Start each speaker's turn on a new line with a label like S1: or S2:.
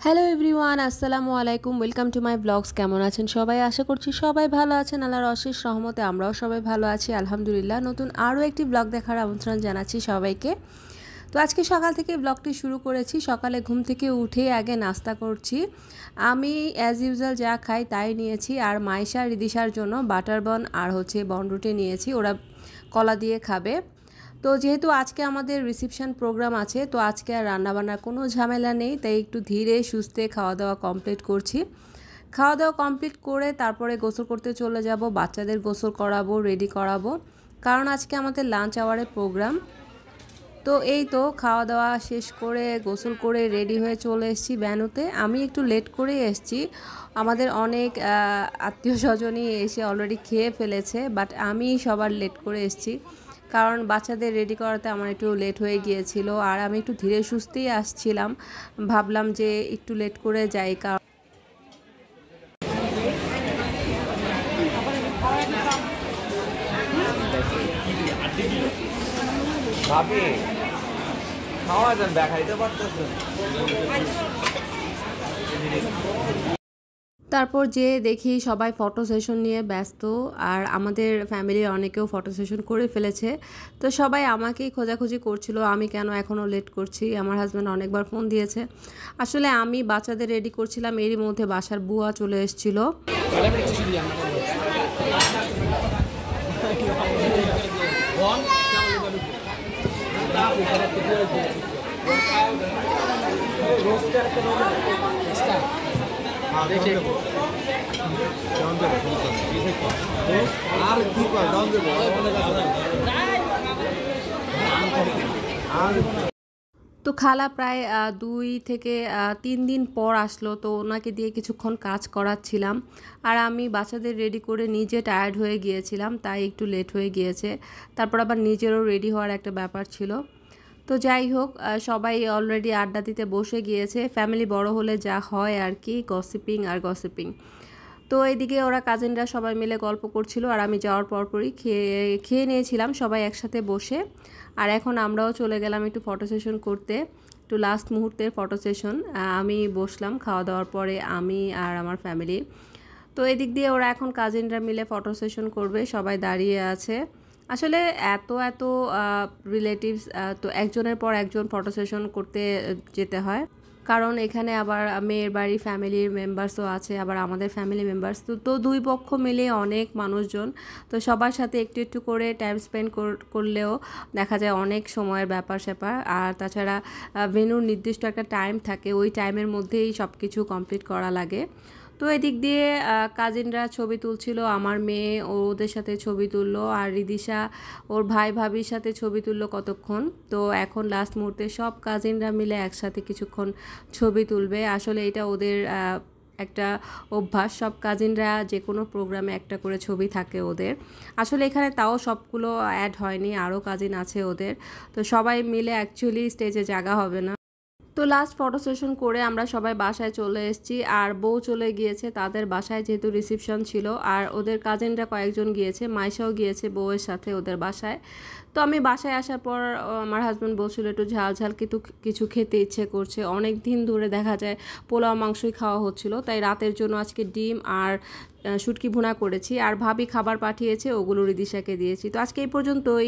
S1: Hello everyone, আসসালামু আলাইকুম। Welcome to my blogs. কেমন আছেন সবাই? আশা করছি সবাই ভালো আছেন। আল্লাহর অশেষ রহমতে আমরাও সবাই ভালো আছি, আলহামদুলিল্লাহ। নতুন আরও একটি ব্লগ দেখার আমন্ত্রণ জানাচ্ছি সবাইকে। তো আজকে সকাল থেকে ব্লগটি শুরু করেছি। সকালে ঘুম থেকে উঠে আগে নাস্তা করছি। আমি অ্যাজ ইউজুয়াল যা খাই তাই নিয়েছি, আর মাইশা রিদিশার জন্য বাটার বান আর বনরুটি নিয়েছি, ওরা কলা দিয়ে খাবে। তো যেহেতু আজকে আমাদের রিসেপশন প্রোগ্রাম আছে, তো আজকে আর রান্নাবান্নার কোনো ঝামেলা নেই, তাই একটু ধীরে সুস্থে খাওয়া দাওয়া কমপ্লিট করছি। খাওয়া দাওয়া কমপ্লিট করে তারপরে গোসল করতে চলে যাব, বাচ্চাদের গোসল করাবো, রেডি করাবো, কারণ আজকে আমাদের লাঞ্চ আওয়ারের প্রোগ্রাম। তো এই তো খাওয়া দাওয়া শেষ করে গোসল করে রেডি হয়ে চলে এসেছি ভ্যানুতে। আমি একটু লেট করে এসেছি, আমাদের অনেক আত্মীয় স্বজনই এসে অলরেডি খেয়ে ফেলেছে, বাট আমি সবার লেট করে এসেছি, কারণ বাচ্চাদের রেডি করাতে আমার একটু লেট হয়ে গিয়েছিল, আর আমি একটু ধীরে সুস্থেই আসছিলাম। ভাবলাম যে একটু লেট করে যাই, কারণ
S2: ভাবি খাওয়া যান দেখাইতে পারতেছেন।
S1: তারপর যে দেখি সবাই ফটো সেশন নিয়ে ব্যস্ত, আর আমাদের ফ্যামিলির অনেকেও ফটো সেশন করে ফেলেছে। তো সবাই আমাকেই খোঁজাখুঁজি করছিল আমি কেন এখনও লেট করছি। আমার হাজব্যান্ড অনেকবার ফোন দিয়েছে। আসলে আমি বাচ্চাদের রেডি করছিলাম, এরই মধ্যে বাসার বুয়া চলে এসেছিল।
S2: আর কি কয়
S1: তো খালা প্রায় 2 থেকে 3 দিন পর আসলো, তো ওনাকে দিয়ে কিছুক্ষণ কাজ করাচ্ছিলাম, আর আমি বাচ্চাদের রেডি করে নিজে টায়ার্ড হয়ে গিয়েছিলাম, তাই একটু লেট হয়ে গিয়েছে। তারপর আবার নিজেরও রেডি হওয়ার একটা ব্যাপার ছিল। তো যাই হোক, সবাই অলরেডি আড্ডা দিতে বসে গিয়েছে। ফ্যামিলি বড় হলে যা হয় আর কি, গসিপিং আর গসিপিং। তো এইদিকে ওরা কাজিনরা সবাই মিলে গল্প করছিল, আর আমি যাওয়ার পরপরই খেয়ে নিয়েছিলাম সবাই একসাথে বসে। আর এখন আমরাও চলে গেলাম একটু ফটো সেশন করতে, একটু লাস্ট মুহূর্তের ফটো সেশন। আমি বসলাম খাওয়া দাওয়ার পরে, আমি আর আমার ফ্যামিলি। তো এদিক দিয়ে ওরা এখন কাজিনরা মিলে ফটো সেশন করবে, সবাই দাঁড়িয়ে আছে। আসলে এত এত রিলেটিভস, তো একজনের পর একজন ফটো সেশন করতে যেতে হয়, কারণ এখানে আবার মেয়ের বাড়ির ফ্যামিলির মেম্বার্সও আছে, আবার আমাদের ফ্যামিলি মেম্বার্স, তো দুই পক্ষ মিলে অনেক মানুষজন। তো সবার সাথে একটু একটু করে টাইম স্পেন্ড করলেও দেখা যায় অনেক সময়ের ব্যাপার স্যাপার। আর তাছাড়া ভেন্যুর নির্দিষ্ট একটা টাইম থাকে, ওই টাইমের মধ্যেই সব কিছু কমপ্লিট করা লাগে। তো এদিক দিয়ে কাজিনরা ছবি তুলছিল, আমার মেয়ে ওদের সাথে ছবি তুললো, আর রিদিশা ওর ভাই ভাবির সাথে ছবি তুললো কতক্ষণ। তো এখন লাস্ট মুহূর্তে সব কাজিনরা মিলে একসাথে কিছুক্ষণ ছবি তুলবে। আসলে এটা ওদের একটা অভ্যাস, সব কাজিনরা যে কোনো প্রোগ্রামে একটা করে ছবি থাকে ওদের। আসলে এখানে তাও সবগুলো অ্যাড হয়নি, আরও কাজিন আছে ওদের, তো সবাই মিলে অ্যাকচুয়ালি স্টেজে জায়গা হবে না। তো লাস্ট ফটো সেশন করে আমরা সবাই বাসায় চলে এসেছি, আর বউ চলে গিয়েছে তাদের বাসায়, যেহেতু রিসেপশন ছিল, আর ওদের কাজিনরা কয়েকজন গিয়েছে, মাইশাও গিয়েছে বউয়ের সাথে ওদের বাসায়। তো আমি বাসায় আসার পর আমার হাজব্যান্ড বলছিল একটু ঝাল ঝাল কিন্তু কিছু খেতে ইচ্ছে করছে, অনেক দিন ধরে দেখা যায় পোলাও মাংসই খাওয়া হচ্ছিল, তাই রাতের জন্য আজকে ডিম আর শুটকি ভুনা করেছি, আর ভাবি খাবার পাঠিয়েছে, ওগুলো রিদিশাকে দিয়েছি। তো আজকে এই পর্যন্তই।